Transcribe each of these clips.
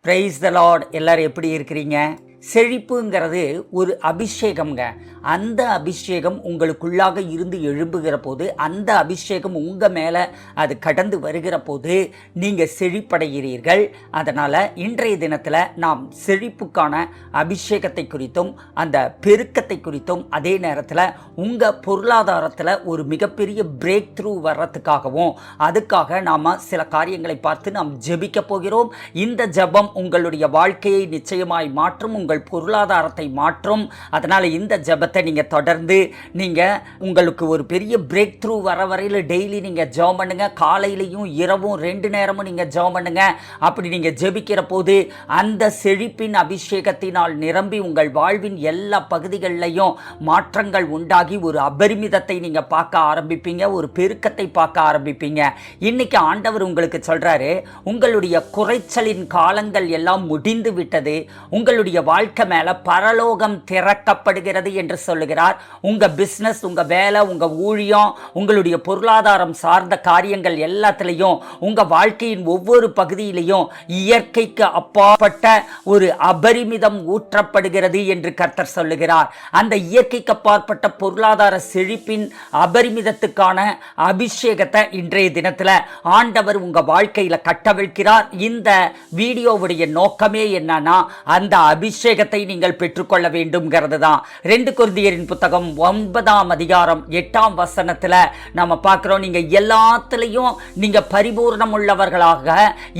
Praise the Lord. எல்லாரும் எப்படி இருக்கிறீங்க? செழிப்புங்கிறது ஒரு அபிஷேகம்ங்க. அந்த அபிஷேகம் உங்களுக்குள்ளாக இருந்து எழும்புகிற போது, அந்த அபிஷேகம் உங்கள் மேலே அது கடந்து வருகிற போது நீங்கள் செழிப்படைகிறீர்கள். அதனால் இன்றைய தினத்தில் நாம் செழிப்புக்கான அபிஷேகத்தை குறித்தும் அந்த பெருக்கத்தை குறித்தும், அதே நேரத்தில் உங்கள் பொருளாதாரத்தில் ஒரு மிகப்பெரிய பிரேக் த்ரூ வர்றதுக்காகவும் அதுக்காக நாம் சில காரியங்களை பார்த்து நாம் ஜெபிக்க போகிறோம். இந்த ஜெபம் உங்களுடைய வாழ்க்கையை நிச்சயமாய் மாற்றும், உங்கள் பொருளாதாரத்தை மாற்றும். அதனால் இந்த ஜெபத்தை நீங்கள் தொடர்ந்து உங்களுக்கு ஒரு பெரிய பிரேக் த்ரூ வர வரையில் டெய்லி நீங்கள் ஜெபம் பண்ணுங்க. காலையிலையும் இரவும் 2 நேரமும் நீங்கள் ஜெபம் பண்ணுங்க. அப்படி நீங்கள் ஜெபிக்கிற போது அந்த செழிப்பின் அபிஷேகத்தினால் நிரம்பி உங்கள் வாழ்வின் எல்லா பகுதிகளிலையும் மாற்றங்கள் உண்டாகி ஒரு அபரிமிதத்தை நீங்கள் பார்க்க ஆரம்பிப்பீங்க, ஒரு பெருக்கத்தை பார்க்க ஆரம்பிப்பீங்க. இன்னைக்கு ஆண்டவர் உங்களுக்கு சொல்றாரு, உங்களுடைய குறைச்சலின் காலங்கள் எல்லாம் முடிந்து விட்டது, உங்களுடைய வாழ்க்கை மேல பரலோகம் திறக்கப்படுகிறது என்று சொல்லுகிறார். உங்க பிசினஸ், உங்க வேலை, உங்க ஊழியம், உங்களுடைய பொருளாதாரம் சார்ந்த காரியங்கள் எல்லாத்திலையும், உங்க வாழ்க்கையின் ஒவ்வொரு பகுதியிலையும் இயற்கைக்கு அப்பாற்பட்ட ஒரு அபரிமிதம் ஊற்றப்படுகிறது என்று கர்த்தர் சொல்லுகிறார். அந்த இயற்கைக்கு அப்பாற்பட்ட பொருளாதார செழிப்பின் அபரிமிதத்துக்கான அபிஷேகத்தை இன்றைய தினத்தில் ஆண்டவர் உங்க வாழ்க்கையில கட்டவிழ்க்கிறார். இந்த வீடியோவுடைய நோக்கமே என்னன்னா, அந்த அபிஷேகத்தை நீங்கள் பெற்றுக்கொள்ள வேண்டும்ங்கிறது தான். 2 கொரிந்தியரின் புத்தகம் 9ஆம் அதிகாரம் 8ஆம் வசனத்தில் நம்ம பார்க்கிறோம், நீங்க எல்லாத்திலையும் நீங்க பரிபூர்ணம் உள்ளவர்களாக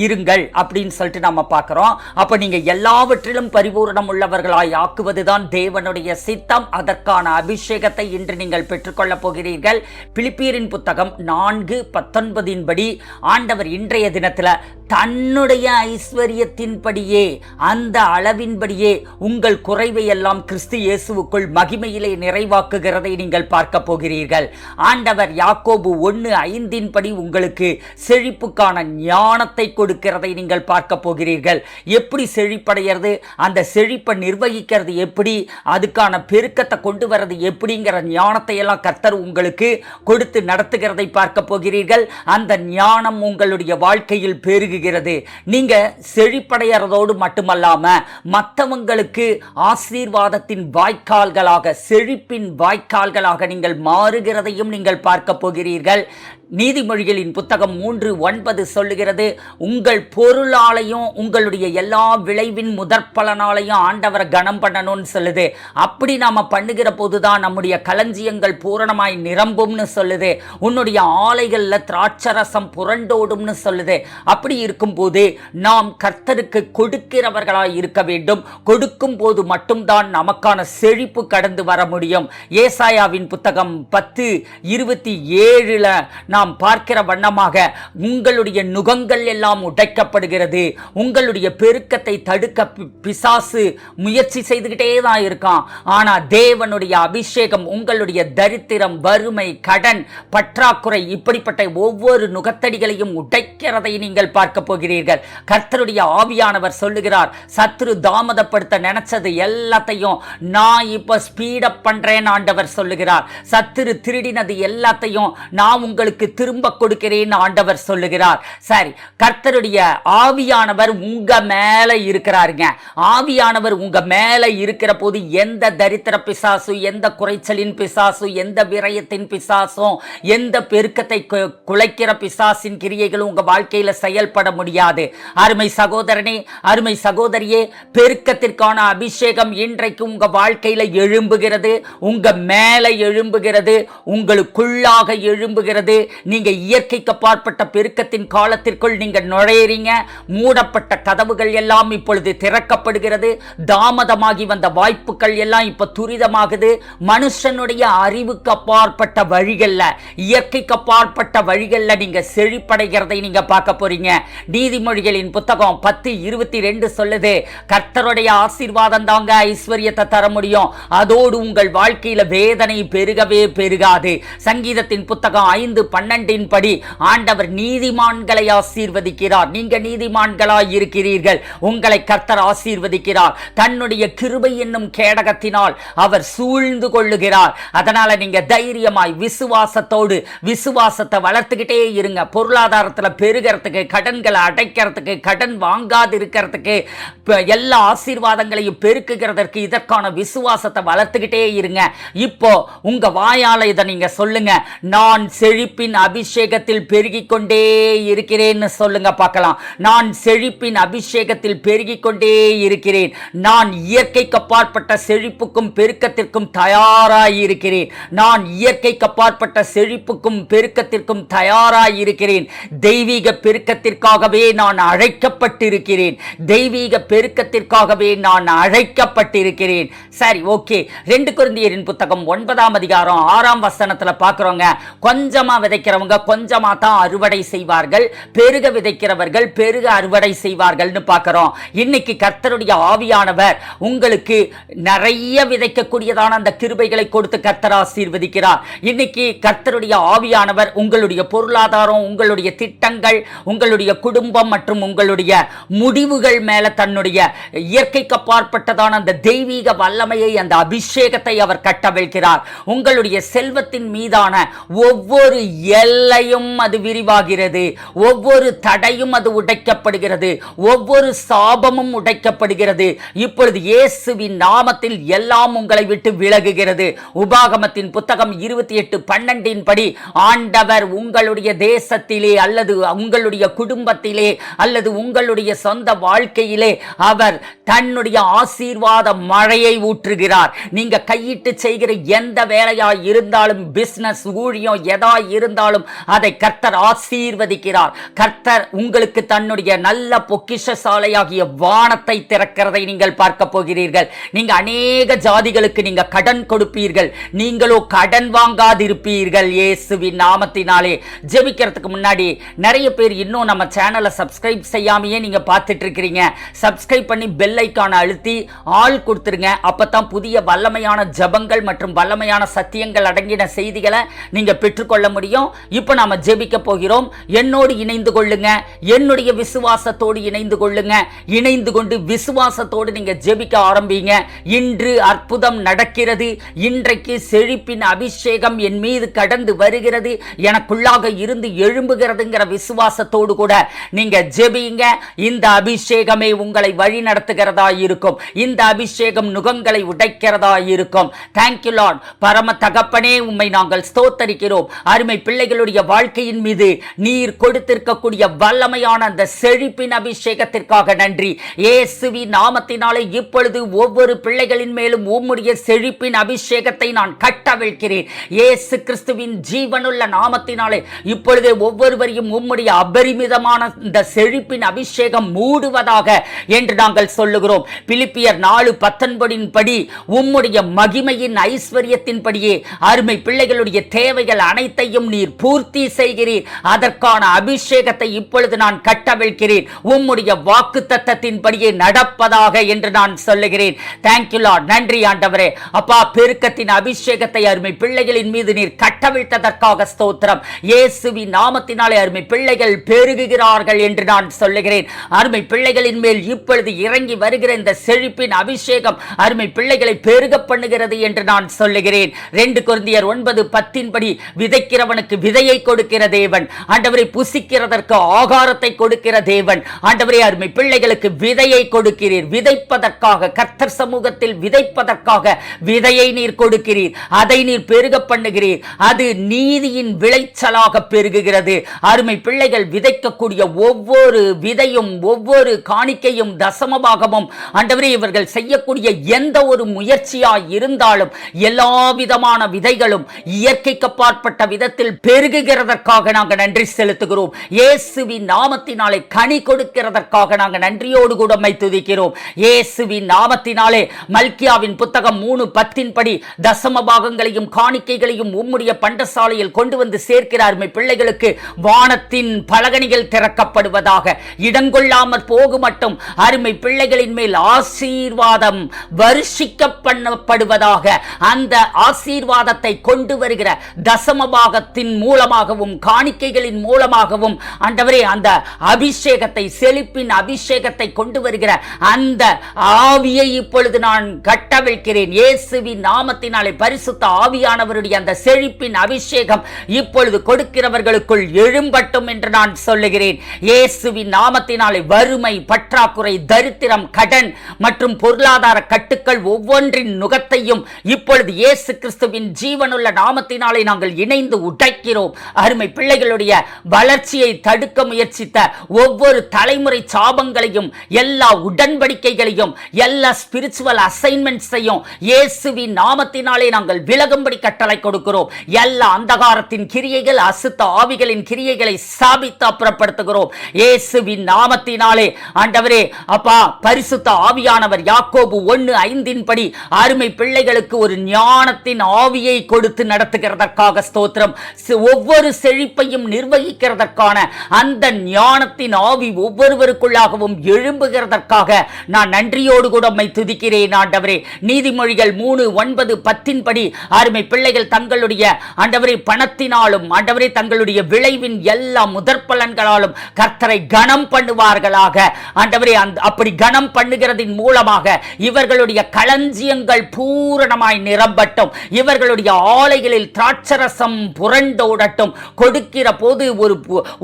இருங்கள் அப்படின்னு சொல்லிட்டு நம்ம பார்க்கிறோம். அப்ப நீங்க எல்லாவற்றிலும் பரிபூர்ணம் உள்ளவர்களாய் ஆக்குவதுதான் தேவனுடைய சித்தம். அதற்கான அபிஷேகத்தை இன்று நீங்கள் பெற்றுக்கொள்ள போகிறீர்கள். பிலிப்பியரின் புத்தகம் 4:19 படி ஆண்டவர் இன்றைய தினத்தில் தன்னுடைய ஐஸ்வரியத்தின்படியே, அந்த அளவின்படியே உங்கள் குறைவை எல்லாம் கிறிஸ்து இயேசுவுக்குள் மகிமையிலே நிறைவாக்குகிறதை நீங்கள் பார்க்க போகிறீர்கள். ஆண்டவர் யாக்கோபு 1:5 படி உங்களுக்கு செழிப்புக்கான ஞானத்தை கொடுக்கிறதை நீங்கள் பார்க்க போகிறீர்கள். எப்படி செழிப்படைகிறது, அந்த செழிப்பை நிர்வகிக்கிறது எப்படி, அதுக்கான பெருக்கத்தை கொண்டு வரது எப்படிங்கிற ஞானத்தை எல்லாம் கர்த்தர் உங்களுக்கு கொடுத்து நடத்துகிறதை பார்க்க போகிறீர்கள். அந்த ஞானம் உங்களுடைய வாழ்க்கையில் பெருகுகிறது. நீங்க செழிப்படைகிறதோடு மட்டுமல்லாம மற்றவங்களுக்கு ஆசீர்வாதத்தின் வாய்க்கால்களாக, செழிப்பின் வாய்க்கால்களாக நீங்கள் மாறுகிறதையும் நீங்கள் பார்க்க போகிறீர்கள். நீதிமொழிகளின் புத்தகம் 3:9 சொல்லுகிறது, உங்கள் பொருளாலையும் உங்களுடைய எல்லா விளைவின் முதற்பலனாலையும் ஆண்டவரை கனம் பண்ணணும்னு சொல்லுது. அப்படி நாம பண்ணுகிற போதுதான் நம்முடைய களஞ்சியங்கள் பூரணமாய் நிரம்பும்னு சொல்லுது. உன்னுடைய ஆலைகளில் திராட்சரசம் புரண்டோடும்னு சொல்லுது. அப்படி இருக்கும்போது நாம் கர்த்தருக்கு கொடுக்கிறவர்களாய் இருக்க வேண்டும். கொடுக்கும் போது மட்டும்தான் நமக்கான செழிப்பு கடந்து வர முடியும். ஏசாயாவின் புத்தகம் 10:27 நாம் பார்க்கிற வண்ணமாக, உங்களுடைய நுகங்கள் எல்லாம் உடைக்கப்படுகிறது, உங்களுடைய பெருக்கத்தை தடுக்க பிசாசு முயற்சி செய்துகிட்டே தான் இருக்கான். ஆனா தேவனுடைய அபிஷேகம் உங்களுடைய தரித்திரம், வறுமை, கடன், பற்றாக்குறை, இப்படிப்பட்ட ஒவ்வொரு நுகத்தடிகளையும் உடைக்கிறதை நீங்கள் பார்க்க போகிறீர்கள். கர்த்தருடைய ஆவியானவர் சொல்லுகிறார், சத்துரு தாமதப்படுத்த நினைச்சது எல்லாத்தையும் நான் இப்ப ஸ்பீடப் பண்றேன் ஆண்டவர் சொல்லுகிறார். சத்துரு திருடினது எல்லாத்தையும் நான் உங்களுக்கு திரும்ப கொடுக்கிறேன் ஆண்டவர் சொல்லுகிறார். சரி, கர்த்தருடைய ஆவியானவர் உங்க மேல இருக்கிறாருங்க. ஆவியானவர் உங்க மேல இருக்கிற போது எந்த தரித்திர பிசாசு, எந்த குறைச்சலின் பிசாசு, எந்த விரயத்தின் பிசாசும், எந்த பெருக்கத்தை குலைக்கிற பிசாசின் கிரியைகளும் உங்க வாழ்க்கையில செயல்பட முடியாது. அருமை சகோதரனே, அருமை சகோதரியே, பெருக்கத்திற்கான அபிஷேகம் இன்றைக்கு உங்க வாழ்க்கையில எழும்புகிறது, உங்க மேல எழும்புகிறது, உங்களுக்குள்ளாக எழும்புகிறது. நீங்க இயற்கைக்கு அப்பாற்பட்ட பெருக்கத்தின் காலத்திற்குள் நீங்க நுழையறீங்க. மூடப்பட்ட கதவுகள் எல்லாம் இப்பொழுது திறக்கப்படுகிறது. தாமதமாகி வந்த வாய்ப்புகள் எல்லாம் இப்ப துரிதமாகுது. மனுஷனுடைய அறிவுக்கு அப்பாற்பட்ட வழிகள்ல, இயற்கைக்கு அப்பாற்பட்ட வழிகள்ல நீங்க செழிப்படைகிறதை நீங்க பார்க்க போறீங்க. நீதிமொழிகளின் புத்தகம் 10:22 சொல்லுது, கர்த்தருடைய ஆசீர்வாதம் தாங்க ஐஸ்வர்யத்தை தர முடியும். அதோடு உங்கள் வாழ்க்கையில வேதனை பெருகவே பெருகாது. சங்கீதத்தின் புத்தகம் 5:12 படி ஆண்டவர் நீதிமான்களை ஆசீர்வதிக்கிறார். நீங்க நீதிமான்களாய் இருக்கிறீர்கள். உங்களை கர்த்தர் ஆசீர்வதிக்கிறார். தன்னுடைய கிருபை என்னும் கேடகத்தினால் அவர் சூழ்ந்து கொள்ளுகிறார். அதனால நீங்க தைரியமாய் விசுவாசத்தோடு விசுவாசத்தை வளர்த்துக்கிட்டே இருங்க. பொருளாதாரத்தில் பெருகிறதுக்கு, கடன்களை அடைக்கிறதுக்கு, கடன் வாங்காது இருக்கிறதுக்கு, எல்லா ஆசீர்வாதங்களையும் பெருக்குகிறதற்கு இதற்கான விசுவாசத்தை வளர்த்துக்கிட்டே இருங்க. இப்போ உங்க வாயால இதை நீங்க சொல்லுங்க. நான் செழிப்பின் அபிஷேகத்தில் பெருகிக் கொண்டே இருக்கிறேன்னு சொல்லுங்க பார்க்கலாம். நான் செழிப்பின் அபிஷேகத்தில் பெருகிக் கொண்டே இருக்கிறேன். நான் இயற்கைக்கு அப்பாற்பட்ட செழிப்புக்கும் பெருக்கத்திற்கும் தயாராய் இருக்கிறேன். நான் இயற்கைக்கு அப்பாற்பட்ட செழிப்புக்கும் பெருக்கத்திற்கும் தயாராய் இருக்கிறேன். தெய்வீக பெருக்கத்திற்காகவே நான் அழைக்கப்பட்டிருக்கிறேன். தெய்வீக பெருக்கத்திற்காகவே நான் அழைக்கப்பட்டிருக்கிறேன். சரி, ஓகே. 2 கொரிந்தியரின் புத்தகம் 9ஆம் அதிகாரம் 6ஆம் வசனத்துல பார்க்கிறோங்க. கொஞ்சமா விதைக்கிறவங்க கொஞ்சமா தான் அறுவடை செய்வார்கள், பெருக விதைக்கிறவர்கள் பெருக அறுவடை செய்வார்கள்னு பார்க்கிறோம். இன்னைக்கு கர்த்தருடைய ஆவியானவர் உங்களுக்கு நிறைய விதைக்கக்கூடியதான அந்த கிருபைகளை கொடுத்து கர்த்தர் ஆசீர்வதிக்கிறார். இன்னைக்கு கர்த்தருடைய ஆவியானவர் உங்களுடைய பொருளாதாரம், உங்களுடைய திட்டங்கள், உங்களுடைய குடும்பம் மற்றும் உங்களுடைய முடிவுகள் மேல தன்னுடைய இயற்கைக்கு அப்பாற்பட்டதான அந்த தெய்வீக வல்லமையை, அந்த அபிஷேகத்தை அவர் கட்டவிழ்கிறார். உங்களுடைய செல்வத்தின் மீதான ஒவ்வொரு எல்லையும் அது விரிவாகிறது. ஒவ்வொரு தடையும் அது உடைக்கப்படுகிறது. ஒவ்வொரு சாபமும் உடைக்கப்படுகிறது. இப்பொழுது இயேசுவின் நாமத்தில் எல்லாம் உங்களை விட்டு விலகுகிறது. உபாகமத்தின் புத்தகம் 28:12 படி ஆண்டவர் உங்களுடைய தேசத்திலே அல்லது உங்களுடைய குடும்பத்திலே அல்லது உங்களுடைய சொந்த வாழ்க்கையிலே அவர் தன்னுடைய ஆசீர்வாத மழையை ஊற்றுகிறார். நீங்க கையிட்டு செய்கிற எந்த வேலையா இருந்தாலும், பிசினஸ், ஊழியம் எதா இருந்தாலும் அதை கர்த்தர் ஆசீர்வதிக்கிறார். கர்த்தர் உங்களுக்கு தன்னுடைய நல்ல பொக்கிஷசாலையாகிய வானத்தை திறக்கிறதை நீங்கள் பார்க்க போகிறீர்கள். நீங்க அநேக ஜாதிகளுக்கு நீங்க கடன் கொடுப்பீர்கள். நீங்களோ கடன் வாங்காதிருப்பீர்கள் இயேசுவின் நாமத்தினாலே. ஜெபிக்கிறதுக்கு முன்னாடி நிறைய பேர் இன்னும் நம்ம சேனலை சப்ஸ்கிரைப் செய்யாமையே நீங்க பார்த்துட்டு இருக்கிறீங்க. சப்ஸ்கிரைப் பண்ணி பெல் ஐகானை அழுத்தி ஆல் கொடுத்துருங்க. அப்பதான் புதிய வல்லமையான ஜபங்கள் மற்றும் வல்லமையான சத்தியங்கள் அடங்கின செய்திகளை நீங்க பெற்றுக்கொள்ள முடியும். இப்போ நாம ஜெபிக்க போகிறோம். என்னோடு இணைந்து கொள்ளுங்க. என்னுடைய விசுவாசத்தோடு இணைந்து கொள்ளுங்க. இணைந்து கொண்டு விசுவாசத்தோடு நீங்க ஜெபிக்க ஆரம்பிங்க. இன்று அற்புதம் நடக்கிறது. இன்றைக்கு செழிப்பின் அபிஷேகம் என் மீது கடந்து வருகிறது, எனக்குள்ளாக இருந்து எழும்புகிறதுங்கிற விசுவாசத்தோடு கூட நீங்க ஜெபிங்க. இந்த அபிஷேகமே உங்களை வழி நடத்துகிறதா இருக்கும். இந்த அபிஷேகம் நுகங்களை உடைக்கிறதா இருக்கும். Thank you Lord. பரம தகப்பனே, உம்மை நாங்கள் ஸ்தோத்தரிக்கிறோம். அருமை பிள்ளைகளுடைய வாழ்க்கையின் மீது நீர் கொடுத்திருக்கக்கூடிய வல்லமையான அந்த செழிப்பின் அபிஷேகத்திற்காக நன்றி. இயேசுவின் நாமத்தினாலே இப்பொழுது ஒவ்வொரு பிள்ளைகளின் மேலும் உம்முடைய செழிப்பின் அபிஷேகத்தை நான் கட்டவிழ்க்கிறேன். இயேசு கிறிஸ்துவின் ஜீவனுள்ள நாமத்தினாலே இப்பொழுதே ஒவ்வொருவரையும் உம்முடைய அபரிமிதமான இந்த செழிப்பின் அபிஷேகம் மூடுவதாக என்று நாங்கள் சொல்லுகிறோம். பிலிப்பியர் 4:19 படி உம்முடைய மகிமையின் ஐஸ்வர்யத்தின் படியே அருமை பிள்ளைகளுடைய தேவைகள் அனைத்தையும் நீர் பூர்த்தி செய்கிறீர். அதற்கான அபிஷேகத்தை இப்பொழுது நான் கட்டவிழ்கிறேன். உம்முடைய வாக்குத்தத்தத்தின் படியே நடப்பதாக என்று நான் சொல்லுகிறேன். Thank you Lord. நன்றி ஆண்டவரே. அப்பா, பெருக்கத்தின் அபிஷேகத்தை அருமை பிள்ளைகளின் மீது நீர் கட்டவிழ்த்ததற்காக ஸ்தோத்திரம். இயேசுவின் நாமத்தினாலே அருமை பிள்ளைகள் பெருகுகிறார்கள் என்று நான் சொல்லுகிறேன். அருமை பிள்ளைகளின் மேல் இப்பொழுது இறங்கி வருகிற இந்த செழிப்பின் அபிஷேகம் அருமை பிள்ளைகளை பெருக பண்ணுகிறது என்று நான் சொல்லுகிறேன். 2 கொரிந்தியர் 9:10 படி விதைக்கிறவனுக்கு விதையை கொடுக்கிற தேவன், ஆண்டவரை புசிக்கிறதற்கு ஆகாரத்தை கொடுக்கிற தேவன், ஆண்டவரே அருமை பிள்ளைகளுக்கு விதையை கொடுக்கிறீர். விதைப்பதற்காக, கர்த்தர் சமூகத்தில் விதைப்பதற்காக விதையை நீர் கொடுக்கிறீர். அதை நீர் பெருக பண்ணுகிறீர். அது நீதியின் விளைச்சலாக பெருகுகிறது. அருமை பிள்ளைகள் விதைக்கக்கூடிய ஒவ்வொரு விதையும், ஒவ்வொரு காணிக்கையும், தசமபாகமும், ஆண்டவரே இவர்கள் செய்யக்கூடிய எந்த ஒரு முயற்சியாய் இருந்தாலும் எல்லா விதமான விதைகளும் இயற்கைக்கு அப்பாற்பட்ட விதத்தில் பெருகுகிறதற்காக நாங்கள் நன்றி செலுத்துகிறோம். இயேசுவின் நாமத்தினாலே கனி கொடுக்கிறதற்காக நாங்கள் நன்றியோடு கூட உம்மை துதிக்கிறோம். இயேசுவின் நாமத்தினாலே மல்கியாவின் புத்தகம் 3:10 படி தசம பாகங்களையும் காணிக்கைகளையும் உம்முடைய பண்டசாலையில் கொண்டு வந்து சேர்க்கிற அருமை பிள்ளைகளுக்கு வானத்தின் பலகணிகள் திறக்கப்படுவதாக. இடங்கொள்ளாமற் போகு மட்டும் அருமை பிள்ளைகளின் மேல் மேல் ஆசீர்வாதம் வருஷிக்கப்படுவதாக. அந்த ஆசீர்வாதத்தை கொண்டு வருகிற தசமபாகத்தின் மூலமாகவும் காணிக்கைகளின் மூலமாகவும் ஆண்டவரே அந்த அபிஷேகத்தை, செழிப்பின் அபிஷேகத்தை கொண்டு வருகிற அந்த ஆவியை இப்பொழுது நான் கட்டவிழ்க்கிறேன். இயேசுவின் நாமத்தினாலே பரிசுத்த ஆவியானவருடைய அந்த செழிப்பின் அபிஷேகம் இப்பொழுது கொடுக்கிறவர்களுக்குள் எழும்பட்டும் என்று நான் சொல்லுகிறேன். இயேசுவின் நாமத்தினாலே வறுமை, பற்றாக்குறை, தரித்திரம், கடன் மற்றும் பொருளாதார கட்டுக்கள் ஒவ்வொன்றின் நுகத்தையும் இப்பொழுது இயேசு கிறிஸ்துவின் ஜீவனுள்ள நாமத்தினாலே நாங்கள் இணைந்து உடைக்கிறோம். அருமை பிள்ளைகளுடைய வளர்ச்சியை தடுக்க முயற்சித்த ஒவ்வொரு தலைமுறை சாபங்களையும், எல்லா உடன்படிக்கைகளையும், எல்லா ஸ்பிரிச்சுவல் அசைன்மெண்ட்ஸையும் இயேசுவின் நாமத்தினாலே நாங்கள் விலகும்படி கட்டளை கொடுக்கிறோம். எல்லா அந்தகாரத்தின் கிரியைகள், அசுத்த ஆவிகளின் கிரியைகளை சாபித்து அப்புறப்படுத்துகிறோம் இயேசுவின் நாமத்தினாலே. ஆண்டவரே அப்பா, பரிசுத்த ஆவியானவர் யாக்கோபு 1:5 படி அருமை பிள்ளைகளுக்கு ஒரு ஞானத்தின் ஆவியை கொடுத்து நடத்துகிறதற்காக ஸ்தோத்திரம். ஒவ்வொரு செழிப்பையும் நிர்வகிக்கிறதற்கான அந்த ஞானத்தின் ஆவி ஒவ்வொருவருக்குள்ளாகவும் எழும்புகிறதற்காக நான் நன்றியோடு கூட உம்மை துதிக்கிறேன் ஆண்டவரே. நீதிமொழிகள் 3:9-10 படி அருமை பிள்ளைகள் தங்களுடைய ஆண்டவரே பணத்தினாலும் ஆண்டவரே தங்களுடைய விளைவின் எல்லா முதற் பலன்களாலும் கர்த்தரை கனம் பண்ணுவார்களாக. ஆண்டவரே அப்படி கனம் பண்ணுகிறதின் மூலமாக இவர்களுடைய களஞ்சியங்கள் பூரணமாய் நிரம்பட்டும். இவர்களுடைய ஆலைகளில் திராட்சரசம் புரண்டோடட்டும். கொடுக்கிற போது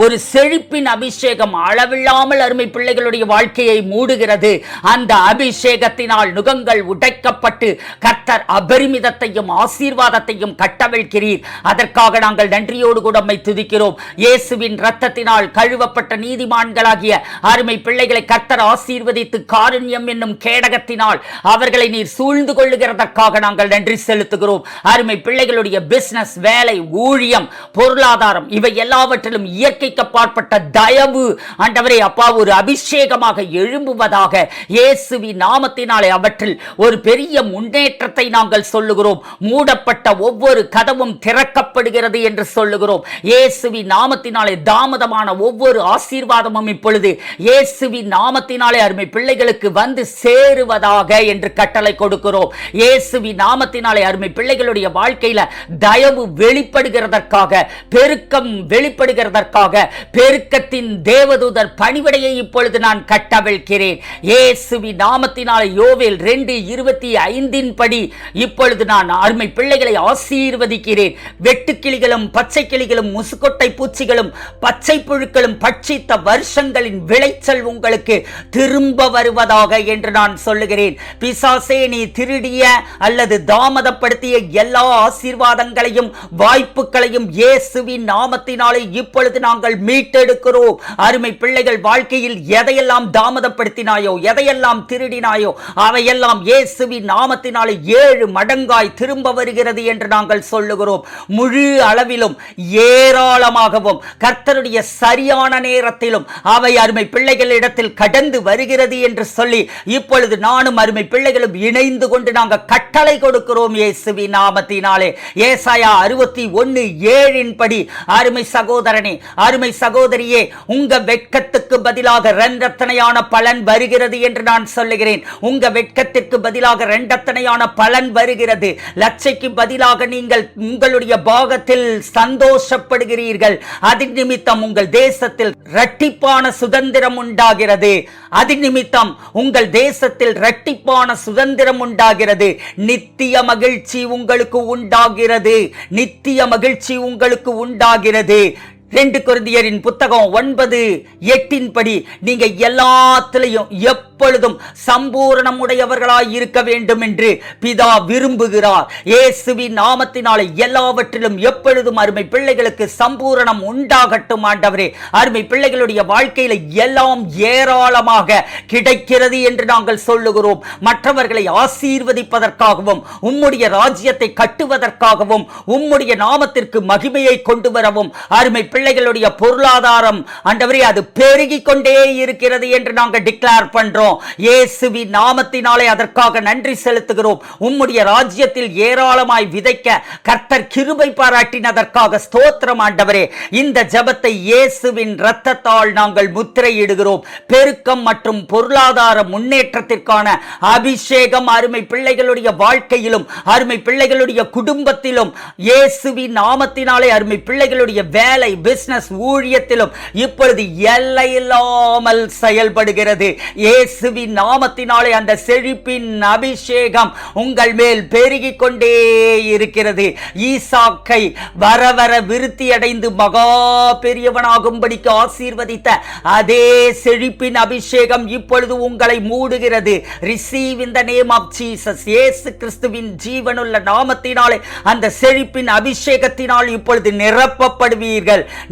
ஒரு செழிப்பின் அபிஷேகம் அளவில்லாமல் அருமை பிள்ளைகளுடைய வாழ்க்கையை மூடுகிறது. அந்த அபிஷேகத்தினால் நுகங்கள் உடைக்கப்பட்டு கர்த்தர் அபரிமிதத்தையும் ஆசீர்வாதத்தையும் கட்டவிழ்கிறீர். அதற்காக நாங்கள் நன்றியோடு கூட உம்மை துதிக்கிறோம். இயேசுவின் இரத்தத்தினால் கழுவப்பட்ட நீதிமான்களாகிய அருமை பிள்ளைகளை கர்த்தர் ஆசீர்வதித்து காருண்யம் என்னும் கேடகத்தினால் அவர்களை நீர் சூழ்ந்து கொள்ளுகிறதற்காக நாங்கள் நன்றி செலுத்துகிறோம். அருமை பிள்ளைகளுடைய பிசினஸ், வேலை, ஊழியம், பொருளாதாரம் இவை எல்லாவற்றிலும் இயற்கைக்கு அப்பாற்பட்ட தயவு ஆண்டவரே அப்பா ஒரு அபிஷேகமாக எழும்புவதாக இயேசுவின் நாமத்தினாலே அவற்றில் ஒரு பெரிய முன்னேற்றத்தை நாங்கள் சொல்லுகிறோம். மூடப்பட்ட ஒவ்வொரு கதவும் திறக்கப்படுகிறது என்று சொல்லுகிறோம். இயேசுவின் நாமத்தினாலே தாமதமான ஒவ்வொரு ஆசீர்வாதமும் இப்பொழுது இயேசுவின் நாமத்தினாலே அருமை பிள்ளைகளுக்கு வந்து சேருவதாக என்று கட்டளை கொடுக்கிறோம். இயேசுவின் நாமத்தினாலே அருமை பிள்ளைகளுடைய வாழ்க்கையில தயவு வெளிப்படுகிறதற்காக, பெருக்கம் வெளிப்படுகிறதற்காக பெருக்கத்தின் தேவதூதர் பணிவிடையை இப்பொழுது நான் கட்டவிழ்க்கிறேன். இயேசுவின் நாமத்தினாலே யோவேல் 2:25 படி இப்பொழுது நான் அருமை பிள்ளைகளை ஆசீர்வதிக்கிறேன். வெட்டுக்கிளிகளும் பச்சை கிளிகளும் முசுக்கொட்டை பூச்சிகளும் பச்சை புழுக்களும் பட்சித்த வருஷங்களின் விளைச்சல் உங்களுக்கு திரும்ப வருவதாக என்று நான் சொல்லுகிறேன். பிசாசே, நீ திருடிய அல்லது தாமதப்படுத்திய எல்லா ஆசீர்வாதங்களையும் வாய்ப்புகளையும் இயேசுவின் நாமத்தினாலே இப்பொழுது நாங்கள் மீட்டெடுக்கிறோம். அருமை பிள்ளைகள் வாழ்க்கையில் எதையெல்லாம் தாமதப்படுத்தினாயோ, எதையெல்லாம் திருடினாயோ அவையெல்லாம் இயேசுவின் நாமத்தினாலே 7 மடங்காய் திரும்ப வருகிறது என்று நாங்கள் சொல்லுகிறோம். முழு அளவிலும் ஏராளமாகவும் கர்த்தருடைய சரியான நேரத்திலும் அவை அருமை பிள்ளைகளிடத்தில் கடந்து வருகிறது என்று சொல்லி இப்பொழுது நானும் அருமை பிள்ளைகளும் இணைந்து கொண்டு நாங்கள் கட்டளை கொடுக்கிறோம் இயேசுவின் நாமத்தினாலே. ஏசாயா 61:7 படி அருமை சகோதரனே, அருமை சகோதரியே, உங்க வெட்கத்துக்கு பதிலாக இரண்டத்தனையான பலன் வருகிறது என்று நான் சொல்லுகிறேன். உங்க வெட்கத்திற்கு பதிலாக இரண்டத்தனையான பலன் வருகிறது. லட்சைக்கு பதிலாக நீங்கள் உங்களுடைய பாகத்தில் சந்தோஷப்படுகிறீர்கள். அதன் நிமித்தம் உங்கள் தேசத்தில் இரட்டிப்பான சுதந்திரம் உண்டாகிறது. அதன் நிமித்தம் உங்கள் தேசத்தில் இரட்டிப்பான சுதந்திரம் உண்டாகிறது. நித்திய மகிழ்ச்சி உங்களுக்கு உண்டாகிறது. நித்திய மகிழ்ச்சி உங்களுக்கு உண்டாகிறது. 2 கொரிந்தியரின் புத்தகம் 9:8 படி நீங்க எல்லாத்திலையும் எப்பொழுதும் சம்பூரணம் உடையவர்களாய் இருக்க வேண்டும் என்று பிதா விரும்புகிறார். இயேசுவின் நாமத்தினாலே எல்லாவற்றிலும் எப்பொழுதும் அருமை பிள்ளைகளுக்கு சம்பூரணம் உண்டாகட்டும் ஆண்டவரே. அருமை பிள்ளைகளுடைய வாழ்க்கையில எல்லாம் ஏராளமாக கிடைக்கிறது என்று நாங்கள் சொல்லுகிறோம். மற்றவர்களை ஆசீர்வதிப்பதற்காகவும் உம்முடைய ராஜ்யத்தை கட்டுவதற்காகவும் உம்முடைய நாமத்திற்கு மகிமையை கொண்டு வரவும் அருமை பிள்ளைகளுடைய பொருளாதாரம் ஆண்டவரே அது பெருகிக் கொண்டே இருக்கிறது என்று நாங்கள் டிக்ளேர் பண்றோம். இயேசுவின் நாமத்தினாலே அதற்காக நன்றி செலுத்துகிறோம். உம்முடைய ராஜ்யத்தில் ஏராளமாய் விதைக்க கர்த்தர் கிருபை பாராட்டினதற்காக ஸ்தோத்திரம் ஆண்டவரே. இந்த ஜெபத்தை இயேசுவின் இரத்தத்தால் நாங்கள் முத்திரையிடுகிறோம். பெருக்கம் மற்றும் பொருளாதார முன்னேற்றத்திற்கான அபிஷேகம் அருமை பிள்ளைகளுடைய வாழ்க்கையிலும் அருமை பிள்ளைகளுடைய குடும்பத்திலும் இயேசுவின் நாமத்தினாலே அருமை பிள்ளைகளுடைய வேலை பிசினஸ் ஊழியத்திலும் இப்பொழுது எல்லை இல்லாமல் செயல்படுகிறது. இயேசுவின் நாமத்தினாலே அந்த செழிப்பின் அபிஷேகம் உங்கள் மேல் பெருகிக் கொண்டே இருக்கிறது. ஈசாக்கை வர வர விருத்தி அடைந்து மகா பெரியவனாகும்படிக்கு ஆசீர்வதித்த அதே செழிப்பின் அபிஷேகம் இப்பொழுது உங்களை மூடுகிறது. Receive in the name of Jesus. இயேசு கிறிஸ்துவின் ஜீவனுள்ள நாமத்தினாலே அந்த செழிப்பின் அபிஷேகத்தினால் இப்பொழுது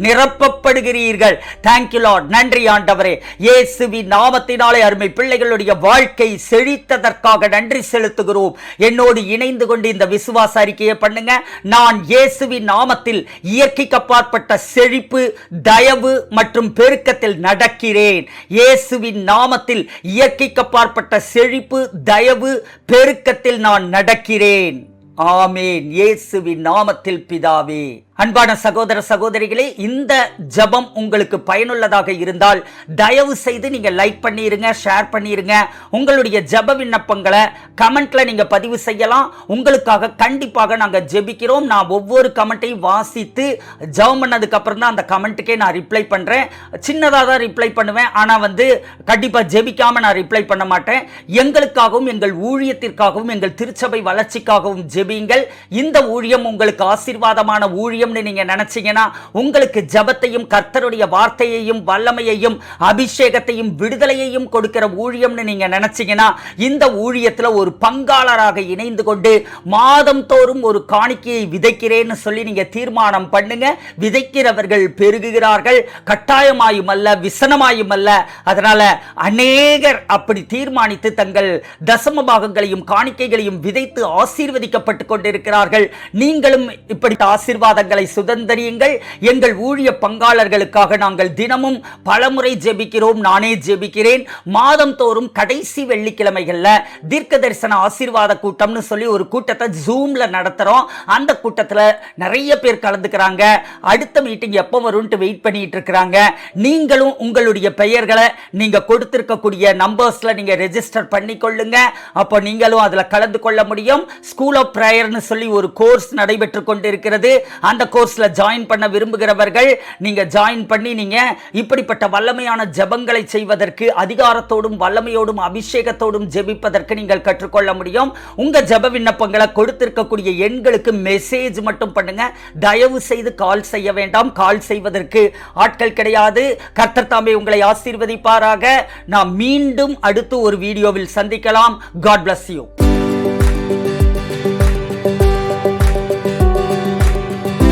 நிரப்பப்படுகிறீர்கள். Thank you Lord. நன்றி ஆண்டவரே. இயேசுவின் நாமத்தினாலே அருமை பிள்ளைகளுடைய வாழ்க்கை செழித்ததற்காக நன்றி செலுத்துகிறோம். என்னோடு இணைந்து கொண்டு இந்த விசுவாச அறிக்கையை பண்ணுங்க. நான் இயேசுவின் நாமத்தில் இயற்கைக்கு அப்பாற்பட்ட செழிப்பு தயவு மற்றும் பெருக்கத்தில் நடக்கிறேன். இயேசுவின் நாமத்தில் இயற்கைக்கு அப்பாற்பட்ட செழிப்பு தயவு பெருக்கத்தில் நான் நடக்கிறேன். ஆமென். இயேசுவின் நாமத்தில் பிதாவே. அன்பான சகோதர சகோதரிகளே, இந்த ஜெபம் உங்களுக்கு பயனுள்ளதாக இருந்தால் தயவு செய்து நீங்க லைக் பண்ணிருங்க, ஷேர் பண்ணிருங்க. உங்களுடைய ஜெப விண்ணப்பங்களை கமெண்ட்ல நீங்க பதிவு செய்யலாம். உங்களுக்காக கண்டிப்பாக நாங்க ஜெபிக்கிறோம். நான் ஒவ்வொரு கமெண்ட்டையும் வாசித்து ஜெபம் பண்ணதுக்கு அப்புறம் தான் அந்த கமெண்ட்டுக்கே நான் ரிப்ளை பண்றேன். சின்னதாக தான் ரிப்ளை பண்ணுவேன். ஆனா கண்டிப்பா ஜெபிக்காம நான் ரிப்ளை பண்ண மாட்டேன். எங்களுக்காகவும் எங்கள் ஊழியத்திற்காகவும் எங்கள் திருச்சபை வளர்ச்சிக்காகவும் ஜெபியுங்கள். இந்த ஊழியம் உங்களுக்கு ஆசீர்வாதமான ஊழியம் நீங்க நினைச்சீங்கன்னா, உங்களுக்கு ஜெபத்தையும் கர்த்தருடைய வார்த்தையையும் வல்லமையையும் அபிஷேகத்தையும் விடுதலையையும் கொடுக்கிற ஊழியம் நீங்க நினைச்சீங்கன்னா, இந்த ஊழியத்துல ஒரு பங்காளராக இணைந்து கொண்டு மாதம் தோறும் ஒரு காணிக்கையை விதைக்கிறேன்னு சொல்லி நீங்க தீர்மானம் பண்ணுங்க. விதைக்கிறவர்கள் பெருகுகிறார்கள். கட்டாயமாயும் அல்ல, விசனமாயும் அல்ல. அதனால அநேகர் அப்படி தீர்மானித்து தங்கள் தசம பாகங்களையும் காணிக்கைகளையும் விதைத்து ஆசீர்வதிக்கப்பட்டுக் கொண்டிருக்கிறார்கள். நீங்களும் இப்படி ஆசீர்வாதங்கள் சுதந்தரியுங்கள். எங்கள் ஊழிய பங்காளர்களுக்காக நாங்கள் தினமும் பலமுறை ஜெபிக்கிறோம். நானே ஜெபிக்கிறேன். மாதம் தோறும் கடைசி வெள்ளிக்கிழமைகள்ல தீர்க்க தரிசன ஆசீர்வாத கூட்டம்னு சொல்லி ஒரு கூட்டத்தை ஜூம்ல நடத்துறோம். அந்த கூட்டத்தில் நிறைய பேர் கலந்துக்கிறாங்க. அடுத்த மீட்டிங் எப்போ வரும்னு வெயிட் பண்ணிட்டு இருக்கிறாங்க. நீங்களும் உங்களுடைய பெயர்களை நீங்க கொடுத்திருக்கக்கூடிய நம்பர்ஸ்ல நீங்க ரெஜிஸ்டர் பண்ணி கொள்ளுங்க. அப்போ நீங்களும் அதுல கலந்து கொள்ள முடியும். ஸ்கூல் ஆஃப் பிரேயர்னு சொல்லி ஒரு கோர்ஸ் நடைபெற்று கொண்டிருக்கிறது. அந்த கோர்ஸ்ல ஜாயின் பண்ண விரும்புகிறவர்கள் நீங்க ஜாயின் பண்ணி நீங்க இப்படிப்பட்ட வல்லமையான ஜெபங்களை செய்வதற்கு அதிகாரத்தோடும் வல்லமையோடும் அபிஷேகத்தோடும் ஜெபிப்பதற்கு நீங்கள் கற்றுக்கொள்ள முடியும். உங்க ஜெப விண்ணப்பங்களை கொடுத்திருக்கக்கூடிய எண்களுக்கு மெசேஜ் மட்டும் பண்ணுங்க. தயவு செய்து கால் செய்ய வேண்டாம். கால் செய்வதற்கு ஆட்கள் கிடையாது. கர்த்தர் தாமே உங்களை ஆசீர்வதிப்பாராக. நாம் மீண்டும் அடுத்து ஒரு வீடியோவில் சந்திக்கலாம். God bless you.